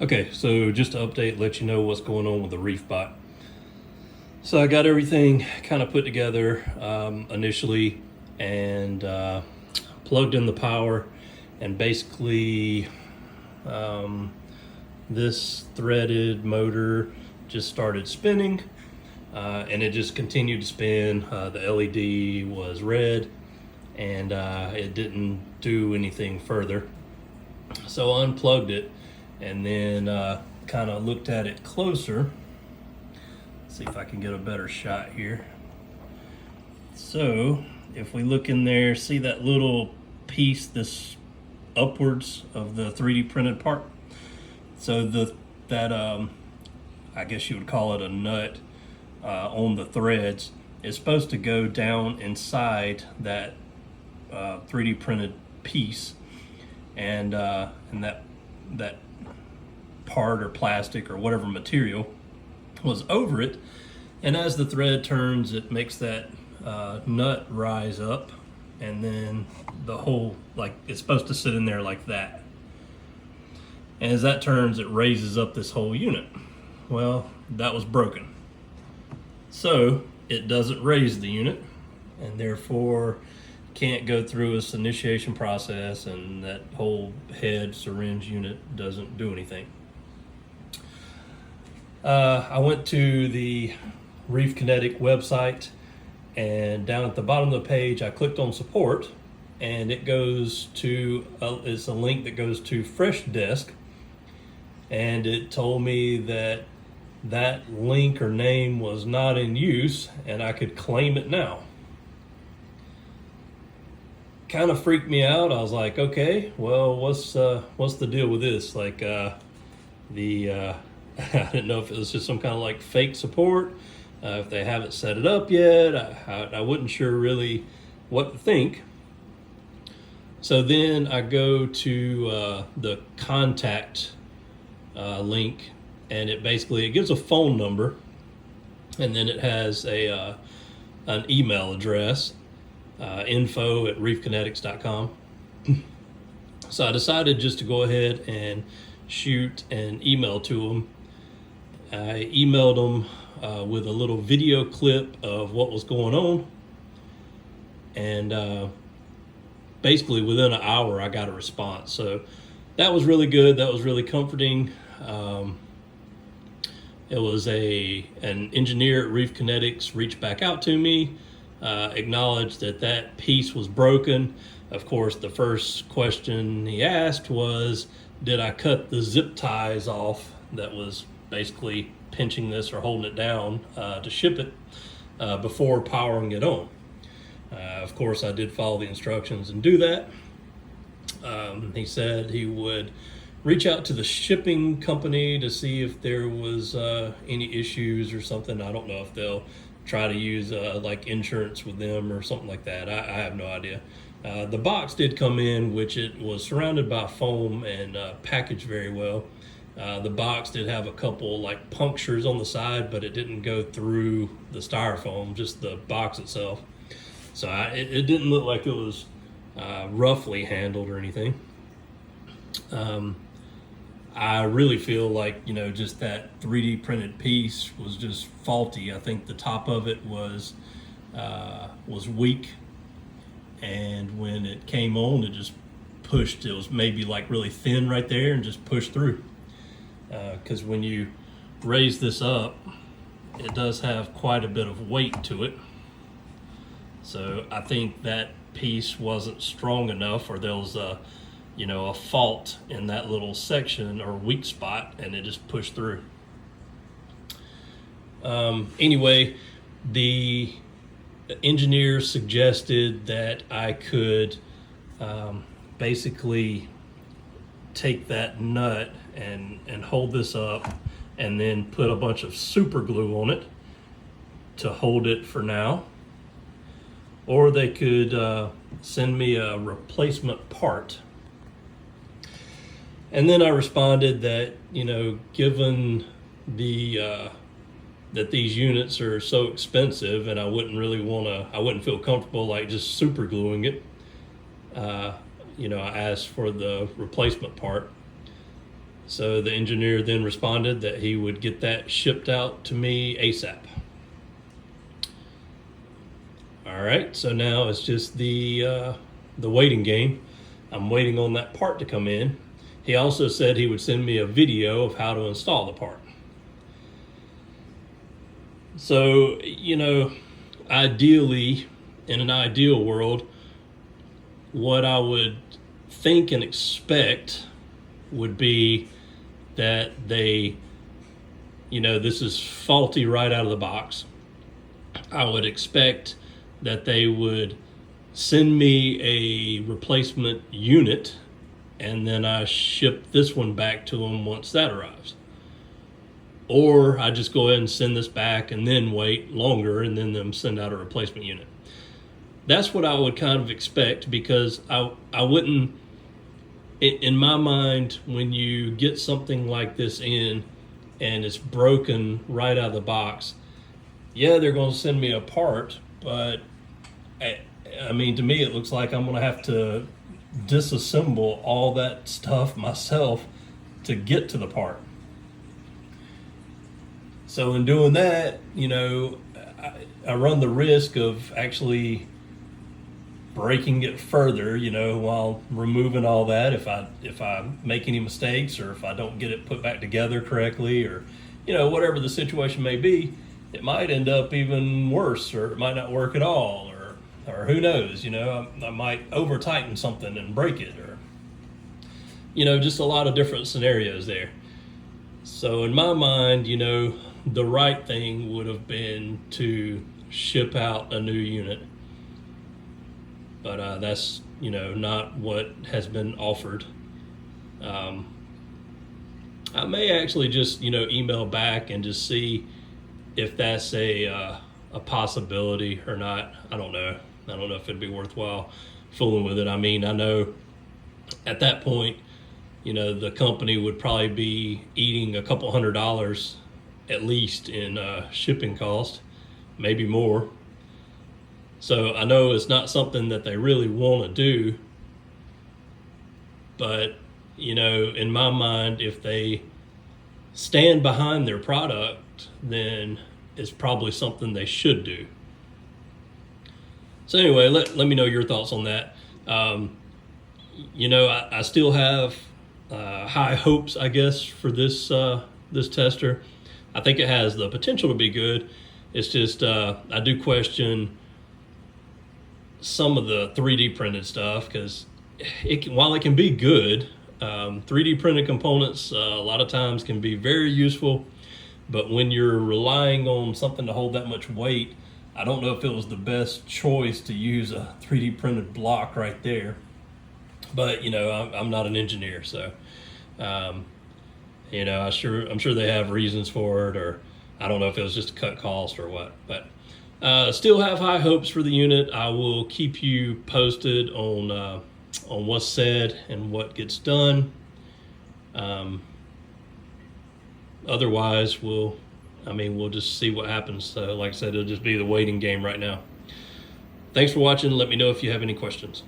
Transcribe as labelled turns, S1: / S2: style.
S1: Okay, so just to update, let you know what's going on with the Reefbot. So I got everything kind of put together initially and plugged in the power, and basically this threaded motor just started spinning and it just continued to spin. The LED was red and it didn't do anything further. So I unplugged it and then kind of looked at it closer. See if I can get a better shot here. So if we look in there, see that little piece this upwards of the 3D printed part? So that I guess you would call it a nut on the threads is supposed to go down inside that 3D printed piece, and that part or plastic or whatever material was over it, and as the thread turns it makes that nut rise up, and then the whole, like, it's supposed to sit in there like that, and as that turns it raises up this whole unit. Well, that was broken, so it doesn't raise the unit and therefore can't go through its initiation process, and that whole head syringe unit doesn't do anything. I went to the Reef Kinetic website, and down at the bottom of the page I clicked on support, and it goes to it's a link that goes to Fresh Desk, and it told me that that link or name was not in use and I could claim it now. Kind of freaked me out. I was like, okay, well, what's the deal with this? Like I didn't know if it was just some kind of like fake support, if they haven't set it up yet. I wasn't sure really what to think. So then I go to the contact link, and it gives a phone number, and then it has an email address, info@reefkinetics.com. So I decided just to go ahead and shoot an email to them. I emailed them with a little video clip of what was going on, and basically within an hour I got a response. So that was really good. That was really comforting. It was an engineer at Reef Kinetics reached back out to me, acknowledged that piece was broken. Of course, the first question he asked was, did I cut the zip ties off that was basically pinching this or holding it down to ship it before powering it on? Of course, I did follow the instructions and do that. He said he would reach out to the shipping company to see if there was any issues or something. I don't know if they'll try to use like insurance with them or something like that. I have no idea. The box did come in, which it was surrounded by foam and packaged very well. The box did have a couple like punctures on the side, but it didn't go through the styrofoam, just the box itself. So it didn't look like it was roughly handled or anything. I really feel like, just that 3D printed piece was just faulty. I think the top of it was weak, and when it came on, it just pushed. It was maybe like really thin right there and just pushed through. Because when you raise this up, it does have quite a bit of weight to it. So I think that piece wasn't strong enough, or there was a fault in that little section or weak spot, and it just pushed through. Anyway, the engineer suggested that I could basically take that nut and hold this up and then put a bunch of super glue on it to hold it for now, or they could send me a replacement part. And then I responded that, given that these units are so expensive, and I wouldn't feel comfortable like just super gluing it. I asked for the replacement part. So the engineer then responded that he would get that shipped out to me ASAP. All right, so now it's just the waiting game. I'm waiting on that part to come in. He also said he would send me a video of how to install the part. So, you know, ideally, in an ideal world, what I would think and expect would be that they, you know, this is faulty right out of the box. I would expect that they would send me a replacement unit, and then I ship this one back to them once that arrives. Or I just go ahead and send this back and then wait longer and then them send out a replacement unit. That's what I would kind of expect, because I wouldn't, in my mind, when you get something like this in and it's broken right out of the box, yeah, they're going to send me a part, but I mean, to me, it looks like I'm going to have to disassemble all that stuff myself to get to the part. So in doing that, you know, I run the risk of actually breaking it further, you know, while removing all that. If I make any mistakes, or if I don't get it put back together correctly, or, you know, whatever the situation may be, it might end up even worse, or it might not work at all, or who knows, you know, I might over tighten something and break it, or, you know, just a lot of different scenarios there. So in my mind, you know, the right thing would have been to ship out a new unit, but that's, you know, not what has been offered. I may actually just, you know, email back and just see if that's a possibility or not. I don't know if it'd be worthwhile fooling with it. I mean, I know at that point, you know, the company would probably be eating a couple $100 at least in shipping cost, maybe more. So I know it's not something that they really want to do, but, you know, in my mind, if they stand behind their product, then it's probably something they should do. So anyway, let me know your thoughts on that. You know, I still have high hopes, I guess, for this tester. I think it has the potential to be good. It's just I do question some of the 3D printed stuff, because while it can be good, 3D printed components a lot of times can be very useful, but when you're relying on something to hold that much weight, I don't know if it was the best choice to use a 3D printed block right there. But, you know, I'm not an engineer, so you know, I'm sure they have reasons for it, or I don't know if it was just to cut cost or what. But still have high hopes for the unit. I will keep you posted on what's said and what gets done. Otherwise, we'll just see what happens. So like I said, it'll just be the waiting game right now. Thanks for watching. Let me know if you have any questions.